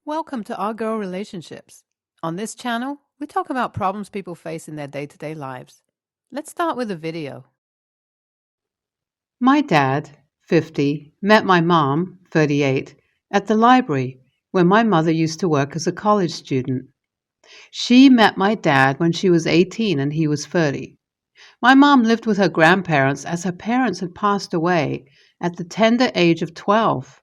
Welcome to Our Girl Relationships. On this channel, we talk about problems people face in their day-to-day lives. Let's start with a video. My dad, 50, met my mom, 38, at the library where my mother used to work as a college student. She met my dad when she was 18 and he was 30. My mom lived with her grandparents as her parents had passed away at the tender age of 12.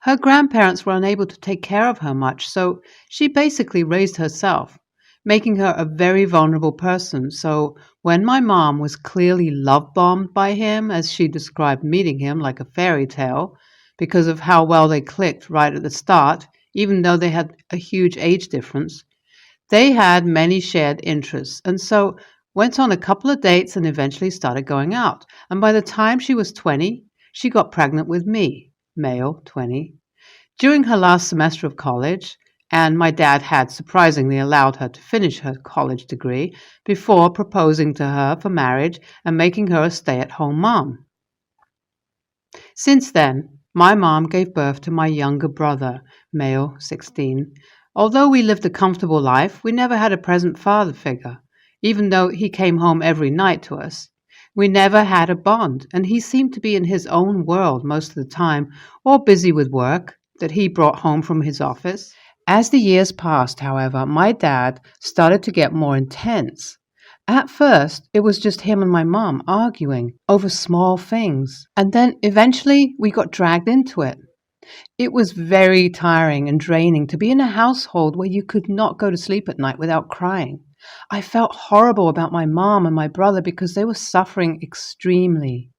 Her grandparents were unable to take care of her much, so she basically raised herself, making her a very vulnerable person. So when my mom was clearly love-bombed by him, as she described meeting him like a fairy tale, because of how well they clicked right at the start, even though they had a huge age difference, they had many shared interests, and so went on a couple of dates and eventually started going out. And by the time she was 20, she got pregnant with me, male, 20, during her last semester of college, and my dad had surprisingly allowed her to finish her college degree before proposing to her for marriage and making her a stay-at-home mom. Since then, my mom gave birth to my younger brother, male, 16. Although we lived a comfortable life, we never had a present father figure, even though he came home every night to us. We never had a bond, and he seemed to be in his own world most of the time, or busy with work that he brought home from his office. As the years passed, however, my dad started to get more intense. At first, it was just him and my mom arguing over small things, and then eventually we got dragged into it. It was very tiring and draining to be in a household where you could not go to sleep at night without crying. I felt horrible about my mom and my brother because they were suffering extremely.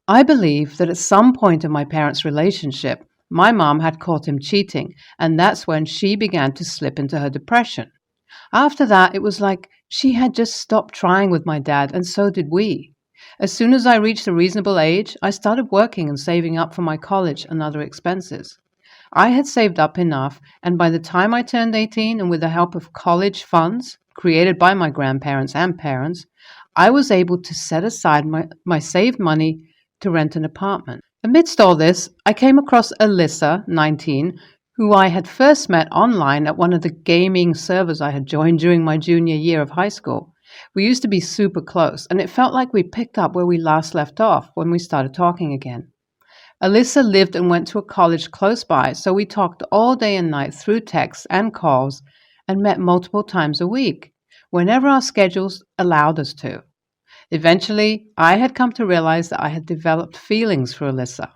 I believe that at some point in my parents' relationship, my mom had caught him cheating, and that's when she began to slip into her depression. After that, it was like she had just stopped trying with my dad, and so did we. As soon as I reached a reasonable age, I started working and saving up for my college and other expenses. I had saved up enough, and by the time I turned 18, and with the help of college funds created by my grandparents and parents, I was able to set aside my saved money to rent an apartment. Amidst all this, I came across Alyssa, 19, who I had first met online at one of the gaming servers I had joined during my junior year of high school. We used to be super close, and it felt like we picked up where we last left off when we started talking again. Alyssa lived and went to a college close by, so we talked all day and night through texts and calls and met multiple times a week, whenever our schedules allowed us to. Eventually, I had come to realize that I had developed feelings for Alyssa.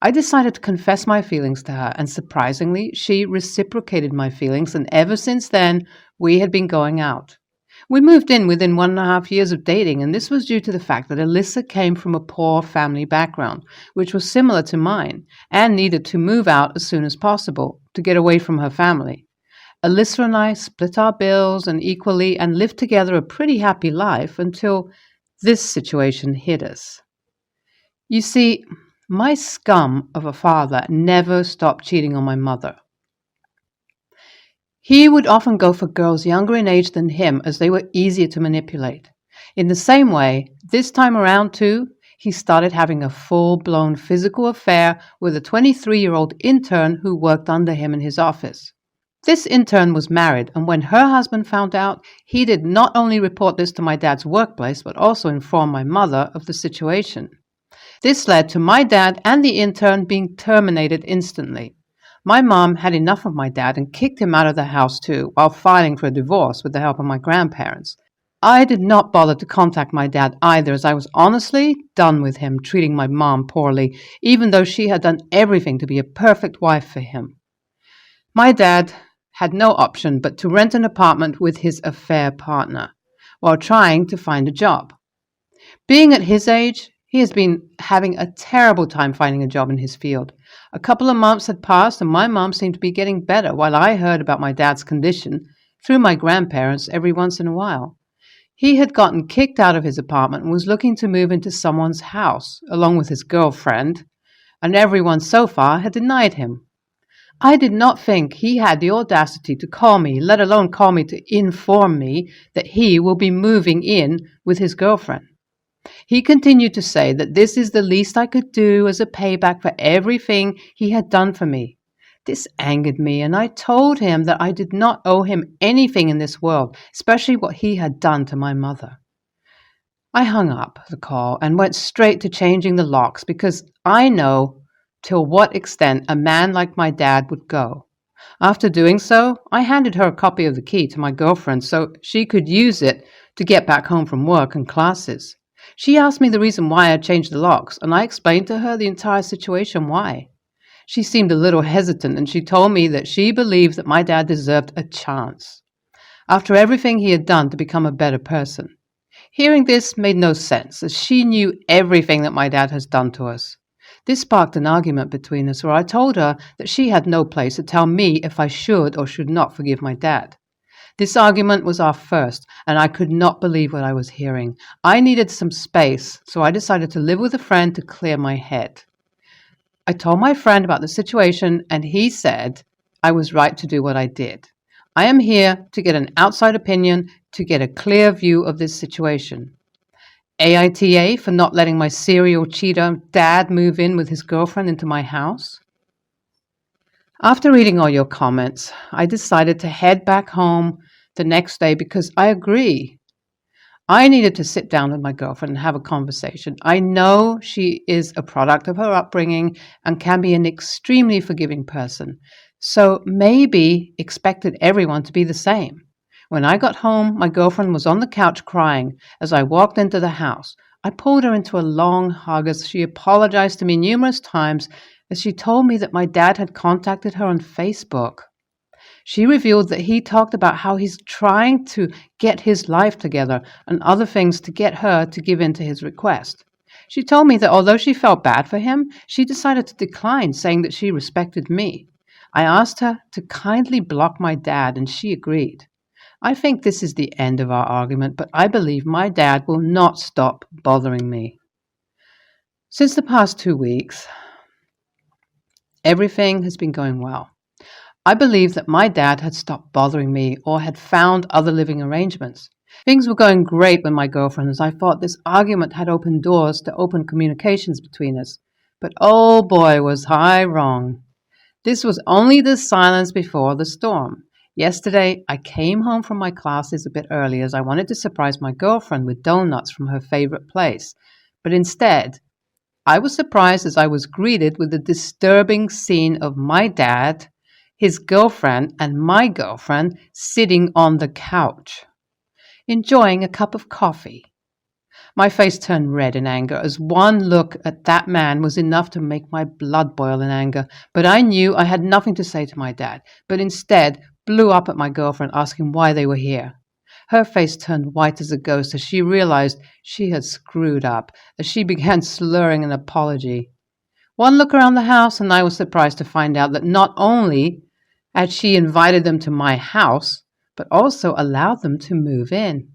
I decided to confess my feelings to her, and surprisingly, she reciprocated my feelings, and ever since then, we had been going out. We moved in within 1.5 years of dating, and this was due to the fact that Alyssa came from a poor family background, which was similar to mine, and needed to move out as soon as possible to get away from her family. Alyssa and I split our bills and lived together a pretty happy life until this situation hit us. You see, my scum of a father never stopped cheating on my mother. He would often go for girls younger in age than him as they were easier to manipulate. In the same way, this time around too, he started having a full-blown physical affair with a 23-year-old intern who worked under him in his office. This intern was married, and when her husband found out, he did not only report this to my dad's workplace, but also inform my mother of the situation. This led to my dad and the intern being terminated instantly. My mom had enough of my dad and kicked him out of the house too, while filing for a divorce with the help of my grandparents. I did not bother to contact my dad either, as I was honestly done with him treating my mom poorly, even though she had done everything to be a perfect wife for him. My dad had no option but to rent an apartment with his affair partner, while trying to find a job. Being at his age, he has been having a terrible time finding a job in his field. A couple of months had passed, and my mom seemed to be getting better, while I heard about my dad's condition through my grandparents every once in a while. He had gotten kicked out of his apartment and was looking to move into someone's house, along with his girlfriend, and everyone so far had denied him. I did not think he had the audacity to call me, let alone call me to inform me that he will be moving in with his girlfriend. He continued to say that this is the least I could do as a payback for everything he had done for me. This angered me, and I told him that I did not owe him anything in this world, especially what he had done to my mother. I hung up the call and went straight to changing the locks because I know till what extent a man like my dad would go. After doing so, I handed her a copy of the key to my girlfriend so she could use it to get back home from work and classes. She asked me the reason why I changed the locks, and I explained to her the entire situation why. She seemed a little hesitant, and she told me that she believed that my dad deserved a chance after everything he had done to become a better person. Hearing this made no sense, as she knew everything that my dad has done to us. This sparked an argument between us where I told her that she had no place to tell me if I should or should not forgive my dad. This argument was our first, and I could not believe what I was hearing. I needed some space, so I decided to live with a friend to clear my head. I told my friend about the situation, and he said I was right to do what I did. I am here to get an outside opinion, to get a clear view of this situation. AITA for not letting my serial cheater dad move in with his girlfriend into my house. After reading all your comments, I decided to head back home the next day because I agree. I needed to sit down with my girlfriend and have a conversation. I know she is a product of her upbringing and can be an extremely forgiving person, so maybe expected everyone to be the same. When I got home, my girlfriend was on the couch crying as I walked into the house. I pulled her into a long hug as she apologized to me numerous times as she told me that my dad had contacted her on Facebook. She revealed that he talked about how he's trying to get his life together and other things to get her to give in to his request. She told me that although she felt bad for him, she decided to decline, saying that she respected me. I asked her to kindly block my dad, and she agreed. I think this is the end of our argument, but I believe my dad will not stop bothering me. Since the past 2 weeks, everything has been going well. I believe that my dad had stopped bothering me or had found other living arrangements. Things were going great with my girlfriend as I thought this argument had opened doors to open communications between us. But oh boy, was I wrong. This was only the silence before the storm. Yesterday, I came home from my classes a bit early as I wanted to surprise my girlfriend with donuts from her favorite place. But instead, I was surprised as I was greeted with the disturbing scene of my dad, his girlfriend, and my girlfriend sitting on the couch, enjoying a cup of coffee. My face turned red in anger, as one look at that man was enough to make my blood boil in anger. But I knew I had nothing to say to my dad, but instead blew up at my girlfriend, asking why they were here. Her face turned white as a ghost as she realized she had screwed up, as she began slurring an apology. One look around the house, and I was surprised to find out that not only had she invited them to my house, but also allowed them to move in.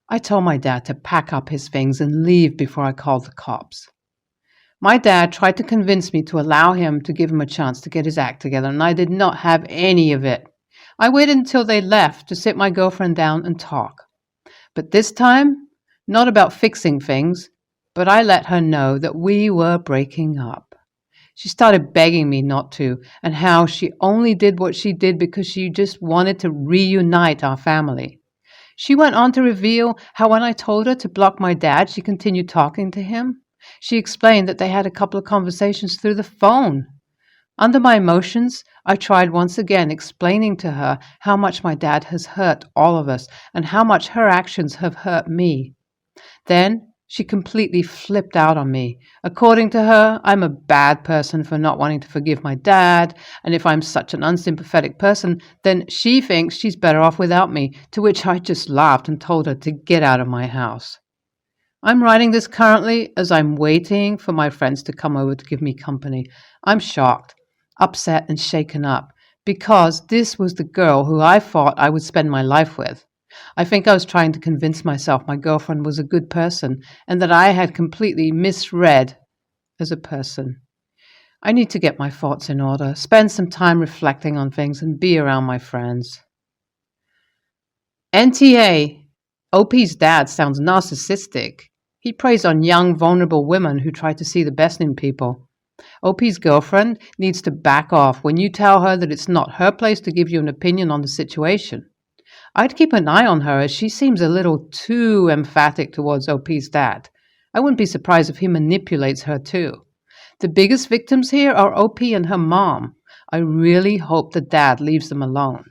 I told my dad to pack up his things and leave before I called the cops. My dad tried to convince me to allow him to give him a chance to get his act together, and I did not have any of it. I waited until they left to sit my girlfriend down and talk. But this time, not about fixing things, but I let her know that we were breaking up. She started begging me not to, and how she only did what she did because she just wanted to reunite our family. She went on to reveal how when I told her to block my dad, she continued talking to him. She explained that they had a couple of conversations through the phone. Under my emotions, I tried once again explaining to her how much my dad has hurt all of us and how much her actions have hurt me. Then she completely flipped out on me. According to her, I'm a bad person for not wanting to forgive my dad, and if I'm such an unsympathetic person, then she thinks she's better off without me, to which I just laughed and told her to get out of my house. I'm writing this currently as I'm waiting for my friends to come over to give me company. I'm shocked, upset, and shaken up, because this was the girl who I thought I would spend my life with. I think I was trying to convince myself my girlfriend was a good person and that I had completely misread as a person. I need to get my thoughts in order, spend some time reflecting on things, and be around my friends. NTA, OP's dad sounds narcissistic. He preys on young, vulnerable women who try to see the best in people. OP's girlfriend needs to back off when you tell her that it's not her place to give you an opinion on the situation. I'd keep an eye on her as she seems a little too emphatic towards OP's dad. I wouldn't be surprised if he manipulates her too. The biggest victims here are OP and her mom. I really hope the dad leaves them alone.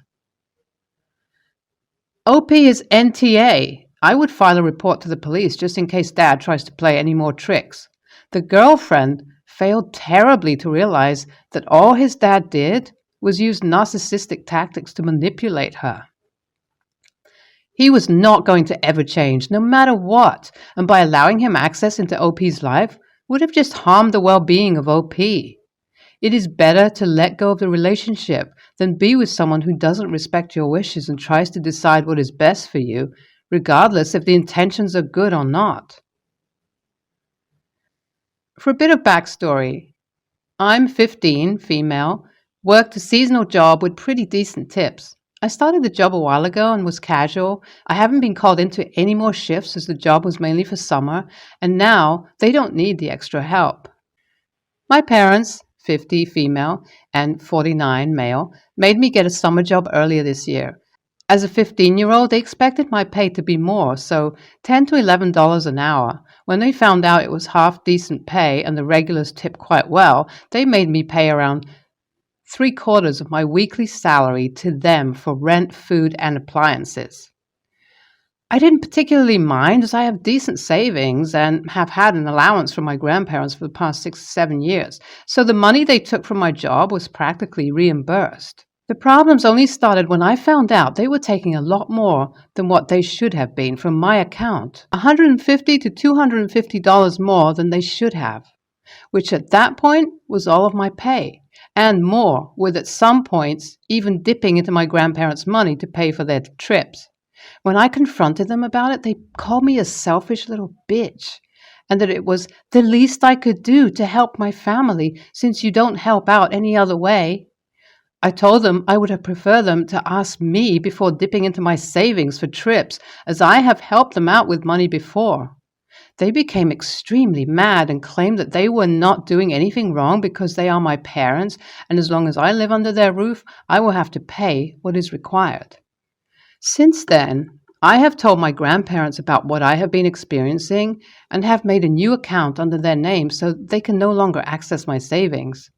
OP is NTA. I would file a report to the police just in case dad tries to play any more tricks. The girlfriend failed terribly to realize that all his dad did was use narcissistic tactics to manipulate her. He was not going to ever change, no matter what, and by allowing him access into OP's life would have just harmed the well-being of OP. It is better to let go of the relationship than be with someone who doesn't respect your wishes and tries to decide what is best for you, regardless if the intentions are good or not. For a bit of backstory, I'm 15, female, worked a seasonal job with pretty decent tips. I started the job a while ago and was casual. I haven't been called into any more shifts as the job was mainly for summer, and now they don't need the extra help. My parents, 50 female and 49 male, made me get a summer job earlier this year. As a 15-year-old, they expected my pay to be more, so $10 to $11 an hour. When they found out it was half decent pay and the regulars tipped quite well, they made me pay around 3/4 of my weekly salary to them for rent, food, and appliances. I didn't particularly mind as I have decent savings and have had an allowance from my grandparents for the past 6 or 7 years, so the money they took from my job was practically reimbursed. The problems only started when I found out they were taking a lot more than what they should have been from my account, $150 to $250 more than they should have, which at that point was all of my pay, and more, with at some points even dipping into my grandparents' money to pay for their trips. When I confronted them about it, they called me a selfish little bitch, and that it was the least I could do to help my family since you don't help out any other way. I told them I would have preferred them to ask me before dipping into my savings for trips, as I have helped them out with money before. They became extremely mad and claimed that they were not doing anything wrong because they are my parents, and as long as I live under their roof, I will have to pay what is required. Since then, I have told my grandparents about what I have been experiencing and have made a new account under their name so they can no longer access my savings.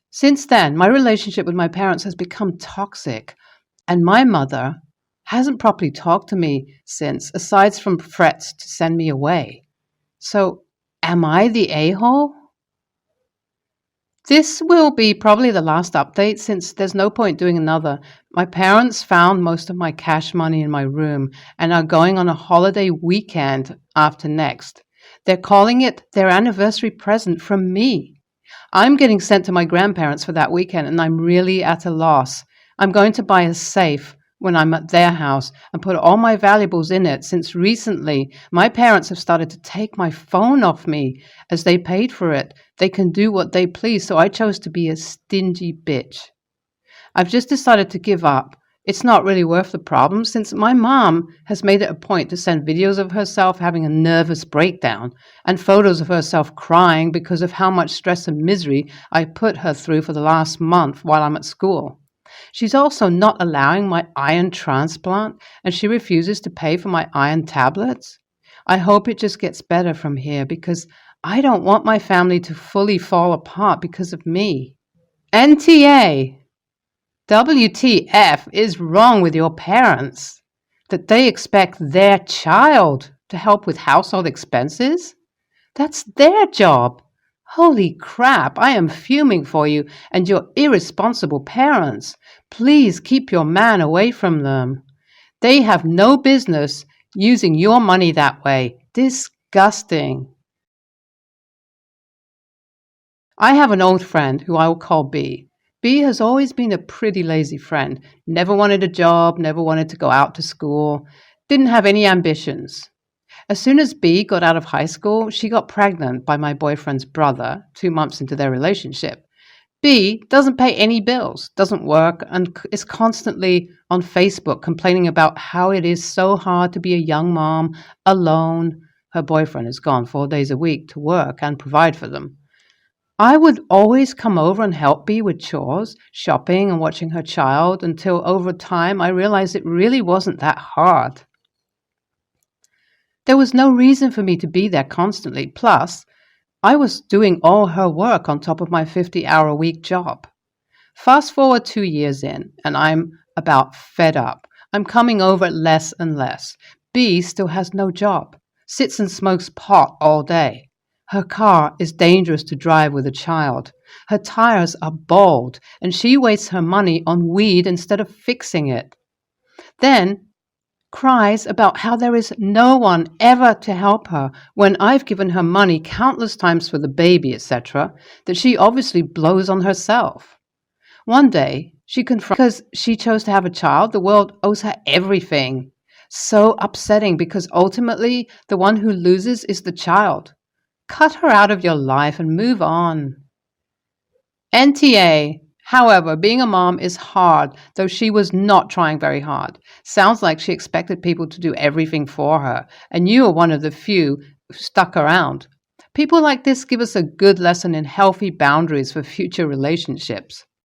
Since then, my relationship with my parents has become toxic, and my mother hasn't properly talked to me since, aside from threats to send me away. So, am I the a-hole? This will be probably the last update since there's no point doing another. My parents found most of my cash money in my room and are going on a holiday weekend after next. They're calling it their anniversary present from me. I'm getting sent to my grandparents for that weekend and I'm really at a loss. I'm going to buy a safe when I'm at their house and put all my valuables in it, since recently my parents have started to take my phone off me as they paid for it. They can do what they please, so I chose to be a stingy bitch. I've just decided to give up. It's not really worth the problem since my mom has made it a point to send videos of herself having a nervous breakdown and photos of herself crying because of how much stress and misery I put her through for the last month while I'm at school. She's also not allowing my iron transplant, and she refuses to pay for my iron tablets. I hope it just gets better from here because I don't want my family to fully fall apart because of me. NTA! WTF is wrong with your parents? That they expect their child to help with household expenses? That's their job. Holy crap, I am fuming for you and your irresponsible parents. Please keep your man away from them. They have no business using your money that way. Disgusting. I have an old friend who I will call B. B has always been a pretty lazy friend. Never wanted a job, never wanted to go out to school, didn't have any ambitions. As soon as B got out of high school, she got pregnant by my boyfriend's brother 2 months into their relationship. B doesn't pay any bills, doesn't work, and is constantly on Facebook complaining about how it is so hard to be a young mom alone. Her boyfriend is gone 4 days a week to work and provide for them. I would always come over and help B with chores, shopping, and watching her child until over time I realized it really wasn't that hard. There was no reason for me to be there constantly. Plus, I was doing all her work on top of my 50-hour-a-week job. Fast forward 2 years in, and I'm about fed up. I'm coming over less and less. B still has no job, sits and smokes pot all day. Her car is dangerous to drive with a child. Her tires are bald, and she wastes her money on weed instead of fixing it. Then cries about how there is no one ever to help her when I've given her money countless times for the baby, etc., that she obviously blows on herself. One day, she confronts because she chose to have a child, the world owes her everything. So upsetting because ultimately the one who loses is the child. Cut her out of your life and move on. NTA. However, being a mom is hard, though she was not trying very hard. Sounds like she expected people to do everything for her, and you are one of the few who stuck around. People like this give us a good lesson in healthy boundaries for future relationships.